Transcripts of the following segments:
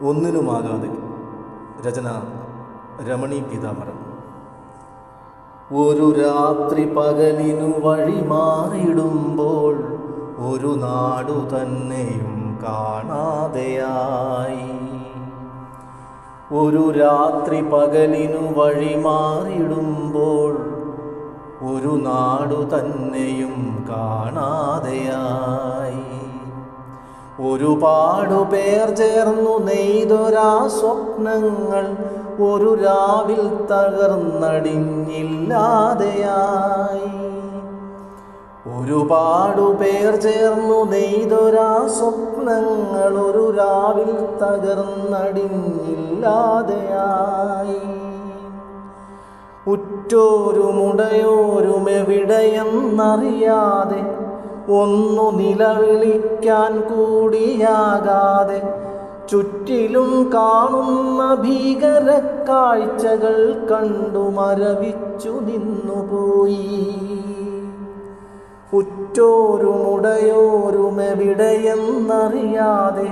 ഒന്നിനുമാകാതെ. രചന രമണി പീതാംബരൻ. ഒരു രാത്രി പകലിനു വഴി മാറിടുമ്പോൾ ഒരു നാടു തന്നെയും കാണാതെയായി. ഒരു രാത്രി പകലിനു വഴി മാറിടുമ്പോൾ ഒരു നാടു തന്നെയും കാണാതെയായി. ഒരുപാടു പേർ ചേർന്നു നെയ്തൊരാ സ്വപ്നങ്ങൾ ഒരു രാവിൽ തകർന്നടിഞ്ഞില്ലാതെയായി. ഒരുപാടു പേർ ചേർന്നു നെയ്തൊരാ സ്വപ്നങ്ങൾ ഒരു രാവിൽ തകർന്നടിഞ്ഞില്ലാതെയായി. ഉറ്റോരുമുടയോരുമെവിടെയെന്നറിയാതെ ഒന്നു നിലവിളിക്കാൻ കൂടിയാകാതെ ചുറ്റിലും കാണുന്ന ഭീകര കാഴ്ചകൾ കണ്ടു മരവിച്ചു നിന്നുപോയി. ഉറ്റോരുമുടയോരുമെവിടെയെന്നറിയാതെ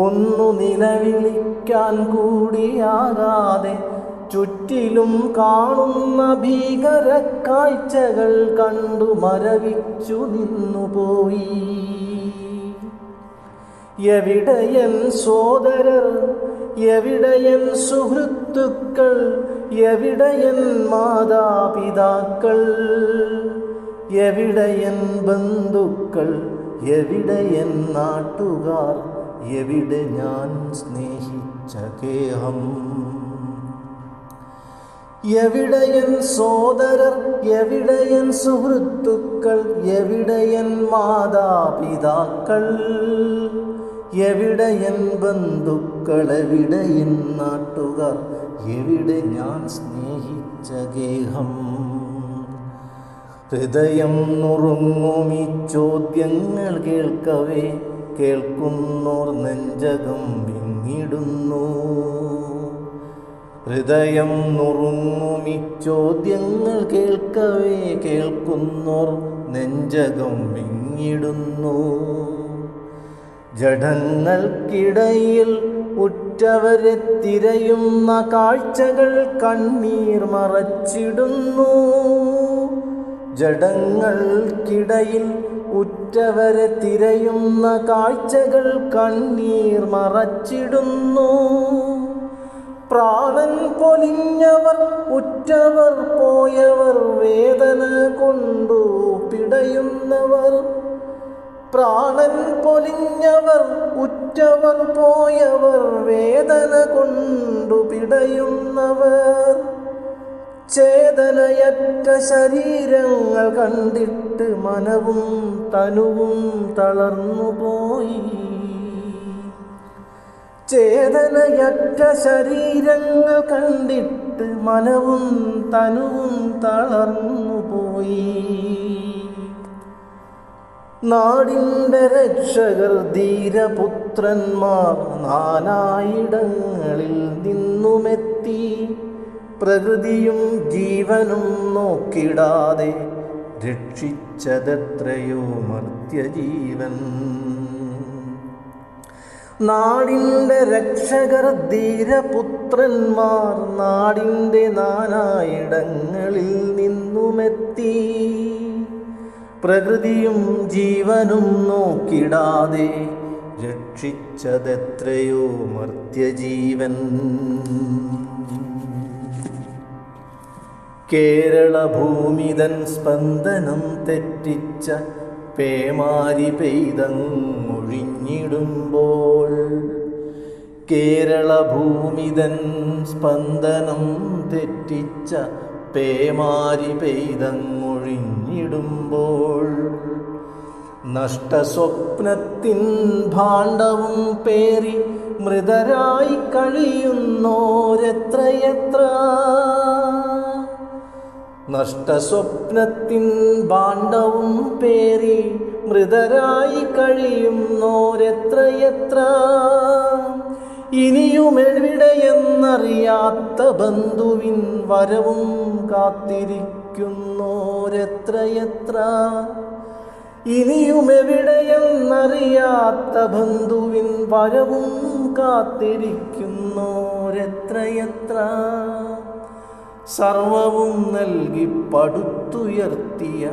ഒന്നു നിലവിളിക്കാൻ കൂടിയാകാതെ ചുറ്റിലും കാണുന്ന ഭീകര കാഴ്ചകൾ കണ്ടു മരവിച്ചു നിന്നുപോയി. എവിടെയൻ സോദരർ, എവിടെയൻ സുഹൃത്തുക്കൾ, എവിടെയൻ മാതാപിതാക്കൾ, എവിടെയൻ ബന്ധുക്കൾ, എവിടെയൻ നാട്ടുകാർ, എവിടെ ഞാൻ സ്നേഹിച്ച ഗേഹം. എവിടെയൻ സോദരർ, എവിടെയൻ സുഹൃത്തുക്കൾ, എവിടെയൻ മാതാപിതാക്കൾ, എവിടെയൻ ബന്ധുക്കൾ, എവിടെയൻ നാട്ടുകാർ, എവിടെ ഞാൻ സ്നേഹിച്ച ഗേഹം. ഹൃദയം നുറുങ്ങുമീ ചോദ്യങ്ങൾ കേൾക്കവേ കേൾക്കുന്നോർ നെഞ്ചകം വിങ്ങിടുന്നു. ഹൃദയം നുറുങ്ങുമീ ചോദ്യങ്ങൾ കേൾക്കവേ കേൾക്കുന്നോർ നെഞ്ചകം വിങ്ങിടുന്നു. ജഡങ്ങൾക്കിടയിൽ ഉറ്റവരെ തിരയുന്ന കാഴ്ചകൾ കണ്ണീർ മറച്ചിടുന്നു. ജഡങ്ങൾക്കിടയിൽ ഉറ്റവരെ തിരയുന്ന കാഴ്ചകൾ കണ്ണീർ മറച്ചിടുന്നു. പ്രാണൻ പൊലിഞ്ഞവർ, ഉറ്റവർ പോയവർ, വേദന കൊണ്ടു പിടയുന്നവർ. പ്രാണൻ പൊലിഞ്ഞവർ, ഉറ്റവർ പോയവർ, വേദന കൊണ്ടു പിടയുന്നവർ. ചേതനയറ്റ ശരീരങ്ങൾ കണ്ടിട്ട് മനവും തനുവും തളർന്നുപോയി. ചേതനയറ്റ ശരീരങ്ങൾ കണ്ടിട്ട് മനവും തനുവും തളർന്നുപോയി. നാടിൻ്റെ രക്ഷകർ ധീരപുത്രന്മാർ നാനായിടങ്ങളിൽ നിന്നുമെത്തി. പ്രകൃതിയും ജീവനും നോക്കിടാതെ രക്ഷിച്ചതെത്രയോ മർത്യജീവൻ. നാടിൻ്റെ രക്ഷകർ ധീരപുത്രന്മാർ നാടിൻ്റെ നാനായിടങ്ങളിൽ നിന്നുമെത്തി. പ്രകൃതിയും ജീവനും നോക്കിടാതെ രക്ഷിച്ചതെത്രയോ മർത്യജീവൻ. കേരള ഭൂമിതൻ സ്പന്ദനം തെറ്റിച്ച പേമാരി പെയ്തങ്ങൊഴിഞ്ഞിടുമ്പോൾ. കേരള ഭൂമിതൻ സ്പന്ദനം തെറ്റിച്ച പേമാരി പെയ്തങ്ങൊഴിഞ്ഞിടുമ്പോൾ. നഷ്ടസ്വപ്നത്തിൻ ഭാണ്ഡവും പേറി മൃതരായി കഴിയുന്നോരെത്രയെത്ര. നഷ്ടസ്വപ്നത്തിൻ ഭാണ്ഡവും പേറി മൃതരായി കഴിയുന്നോരെത്രയെത്ര. ഇനിയുമെവിടെയെന്നറിയാത്ത ബന്ധുവിൻ വരവും കാത്തിരിക്കുന്നോരെത്രയെത്ര. ഇനിയുമെവിടെയെന്നറിയാത്ത ബന്ധുവിൻ വരവും കാത്തിരിക്കുന്നോരെത്രയെത്ര. സർവവും നൽകി പടുത്തുയർത്തിയ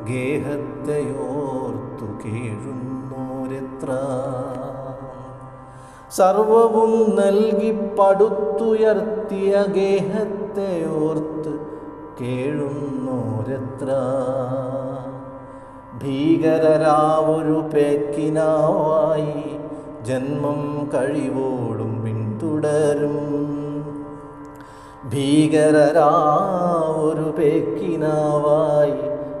ഗേഹത്തെയോർത്തു കേഴുന്നോരെത്ര. സർവവും നൽകി പടുത്തുയർത്തിയ ഗേഹത്തെയോർത്ത് കേഴുന്നോരെത്ര. ഭീകരരാവൊരു പേക്കിനാവായി ജന്മം കഴിവോടും പിന്തുടരും. ഭീകരരാവൊരു പേക്കിനാവായി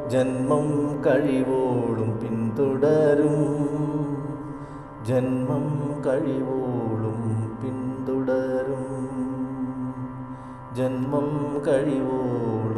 ജന്മം കഴിവോടും പിന്തുടരും. ജന്മം കഴിവോളും പിന്തുടരും. ജന്മം കഴിവോളും